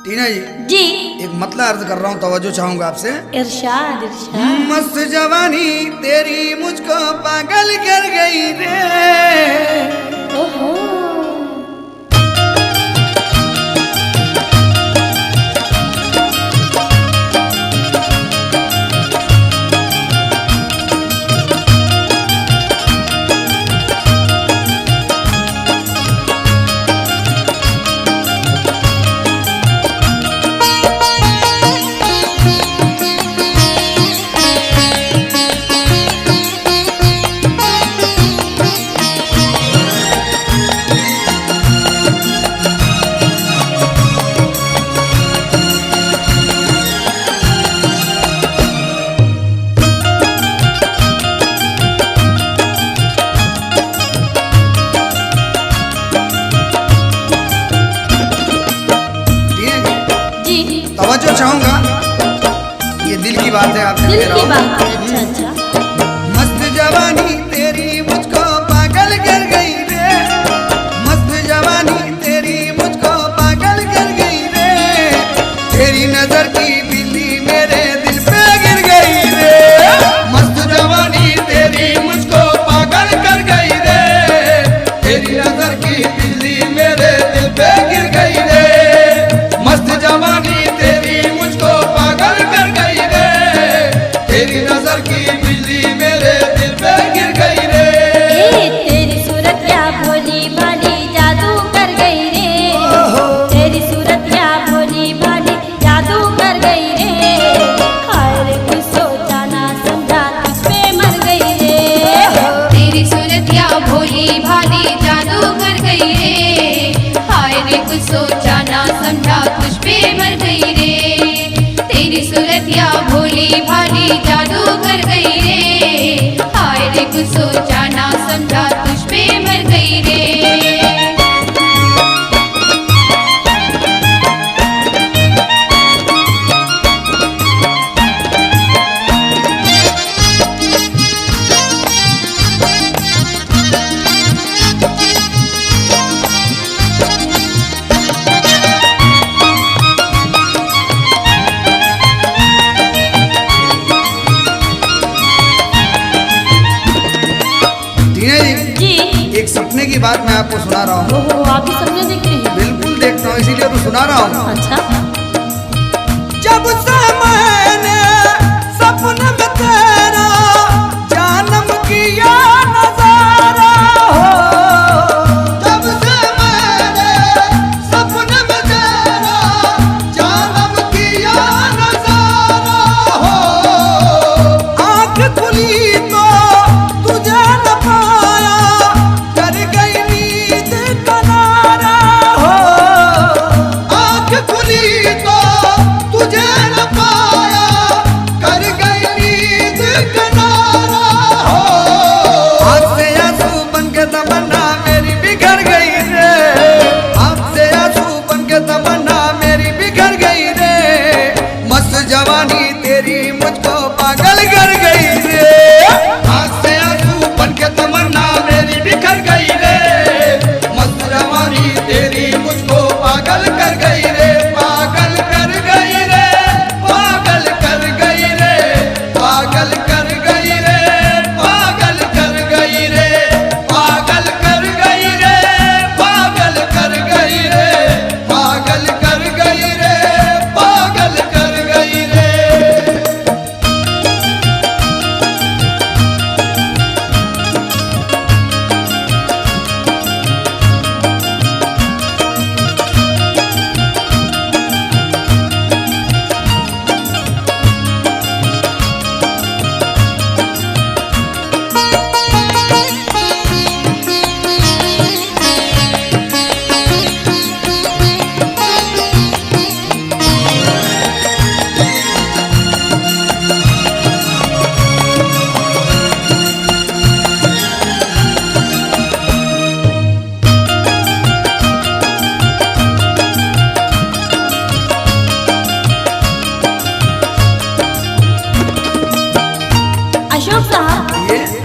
टीना जी एक मतला अर्ज कर रहा हूँ, तवज्जो चाहूंगा आपसे। इरशाद इरशाद। मस्त जवानी तेरी मुझको पागल कर गई रे। ओहो तवज्जो चाहूंगा, ये दिल की बात है, आपसे दिल कह रहा की हूं। बात है। अच्छा अच्छा। मस्त जवानी तेरी मुझको पागल कर गई रे। मस्त जवानी तेरी मुझको पागल कर गई रे। तेरी नजर की बिल्ली मेरे दिल पे गिर गई रे। मस्त जवानी तेरी मुझको पागल कर गई रे। तेरी नजर की बिल्ली मेरे दिल पे गिर गई रे। मस्त जवानी तेरी मुझको पागल कर गई रे। तेरी नजर की बिजली मेरे दिल पे गिर गई रे। तेरी सूरत क्या भोली भाली जादू कर गई रे। तेरी सूरत क्या भोली भाली जादू कर गई रे। हाय रे कुछ सोचा ना समझा तुझ पे मर गई रे। तेरी सूरत क्या भोली भाली जादू कर गई रे। हाय रे कुछ सोचा ना समझा तुझ पे मर गई रे। तेरी सूरत क्या भोली भाली जादू कर गई रे। हाय रे कुछ सोचा ना समझा तुझ पे मर गई रे। एक सपने की बात मैं आपको सुना रहा हूँ। ओहो आप भी सपने देखते हैं? बिल्कुल देखता हूँ, इसीलिए तो सुना रहा हूँ। अच्छा। जब से मैंने सपने में तेरा जन्म किया नजारा हो। जब से मैंने सपने में तेरा जन्म किया नजारा हो। आँख खुली तो तुझे न पाया, कर गई नींद किनारा हो। आँख खुली तो तुझे न पाया, कर गई नींद किनारा हो। आँख से आंसू बन के तमन्ना मेरी बिखर गई रे। आँख से आंसू बन के तमन्ना मेरी बिखर गई रे। मस्त जवानी तेरी मुझको पागल कर गई रे। आँख से आंसू बन के तमन्ना मेरी बिखर गई रे। मस्त जवानी तेरी मुझको पागल कर गई रे। पागल कर गई रे। पागल कर गई रे। पागल कर गई रे। पागल कर गई रे। पागल कर गई रे। पागल कर गई रे। पागल कर गई रे। पागल कर गई रे।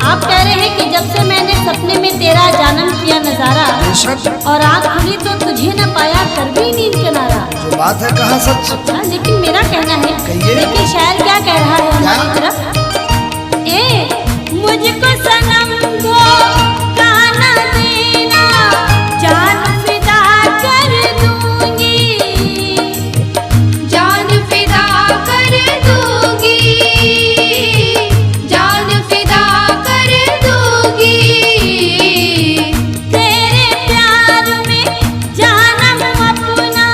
आप कह रहे हैं कि जब से मैंने सपने में तेरा जन्म किया नजारा बेशक और आँख खुली तो तुझे न पाया, कर भी नींद किनारा। जो बात बात है कहाँ सच? हाँ, लेकिन मेरा कहना है, कहिए। देखिए शायर क्या कह रहा है हमारी तरफ। मुझको सनम को गाना देना, जान फिदा कर दूंगी, जान फिदा कर दूंगी, जान फिदा कर दूंगी, तेरे प्यार में जानम अपना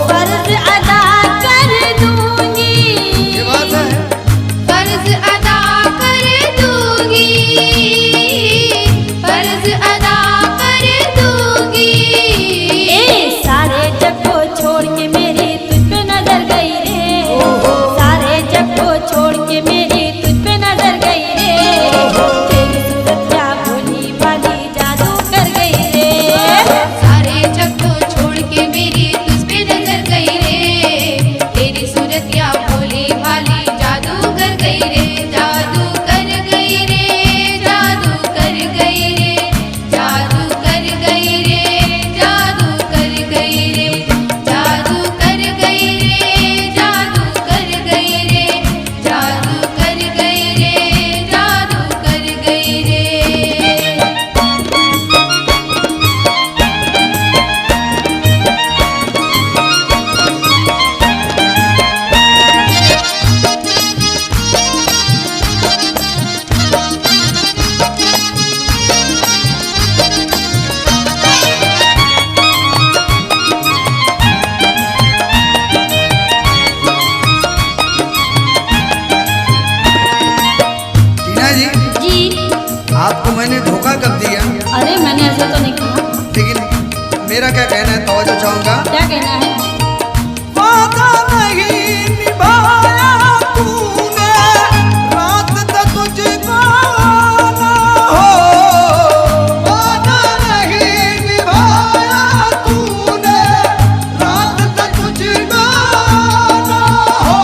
फर्ज अदा कर दूंगी। ये बात है। फर्ज अदा कर दूंगी, फर्ज अदा कर दूंगी। सारे जग को छोड़ के मेरी तुझ पे नजर गई रे, सारे जग को छोड़ के मेरी तुझ पे नजर गई रे, तेरी सूरत क्या भोली भाली जादू कर गई रे। सारे जग को छोड़ के मेरी तुझ पे नजर गई रे, तेरी सूरत क्या भोली भाली जादू कर गई रे, जादू कर गई रे, जादू कर गई रे, जादू कर गई रे, जादू कर गई रे, जादू कर गई रे, जादू कर गई रे, जादू कर गई रे, जादू कर गई रे। टीना जी, जी, आपको मैंने धोखा कब दिया? अरे मैंने ऐसा तो नहीं कहा। लेकिन मेरा क्या कहना है, तवज्जो चाहूंगा। क्या कहना है? वादा नहीं निभाया तूने, रात तक तुझको ना हो। वादा नहीं निभाया तूने, रात तक तुझको ना हो।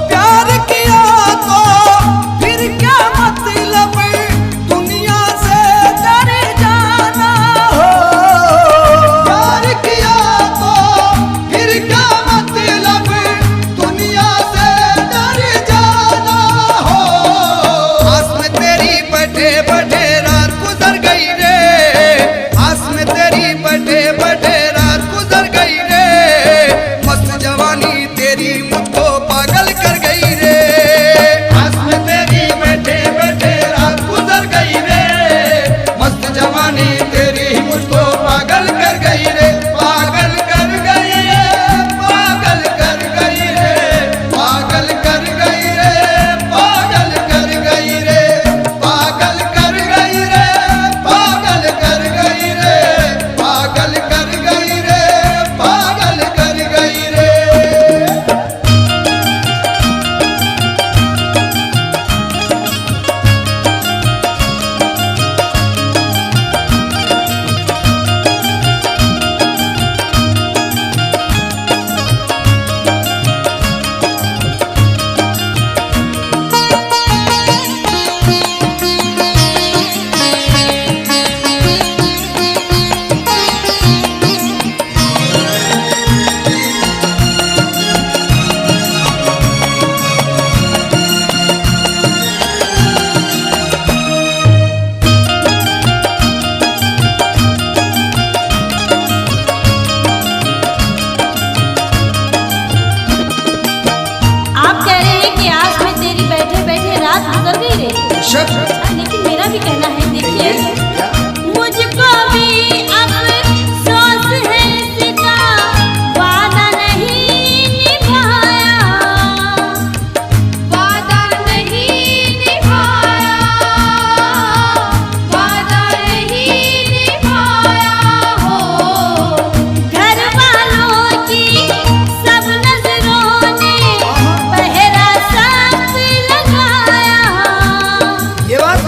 प्यार किया तो फिर क्या मतलब, दुनिया से डर जाना हो। प्यार किया तो फिर क्या मतलब, दुनिया से डर जाना हो। आस में तेरी बैठे बैठे रात गुजर गई रे, आस में तेरी बैठे बैठे रात गुजर गई रे, मस्त जवानी तेरी मुझको पागल कर गई रे। आस में तेरी बैठे बैठे रात गुजर गई रे, मस्त जवानी तेरी मुझको पागल कर गई रे, पागल कर गई रे, पागल कर गई रे, पागल कर गई रे, पागल कर गई रे, पागल कर गई रे, पागल कर गई रे, पागल कर गई रे, पागल कर गई रे। आप कह रहे हैं कि आस में तेरी बैठे बैठे रात गुजर गई रे। शक लेकिन मेरा भी कहना है, देखिए मुझको भी अब सोच है इसका, वादा नहीं निभाया, वादा नहीं निभाया, वादा नहीं निभाया हो। घर वालों की सब नजरों ने पहरा साथ लगाया। ये बात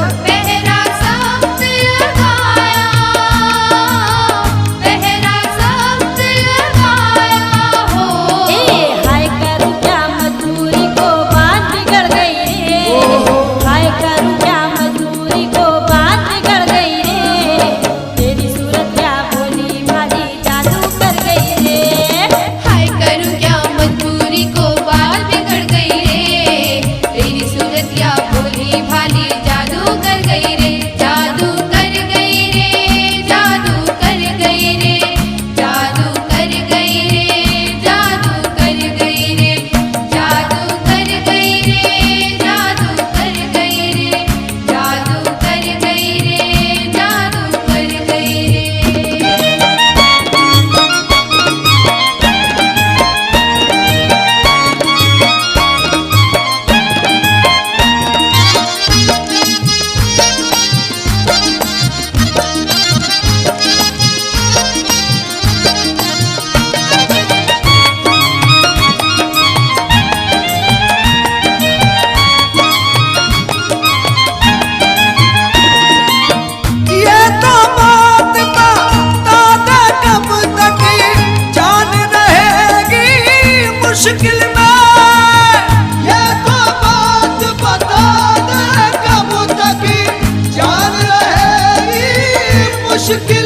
इश्क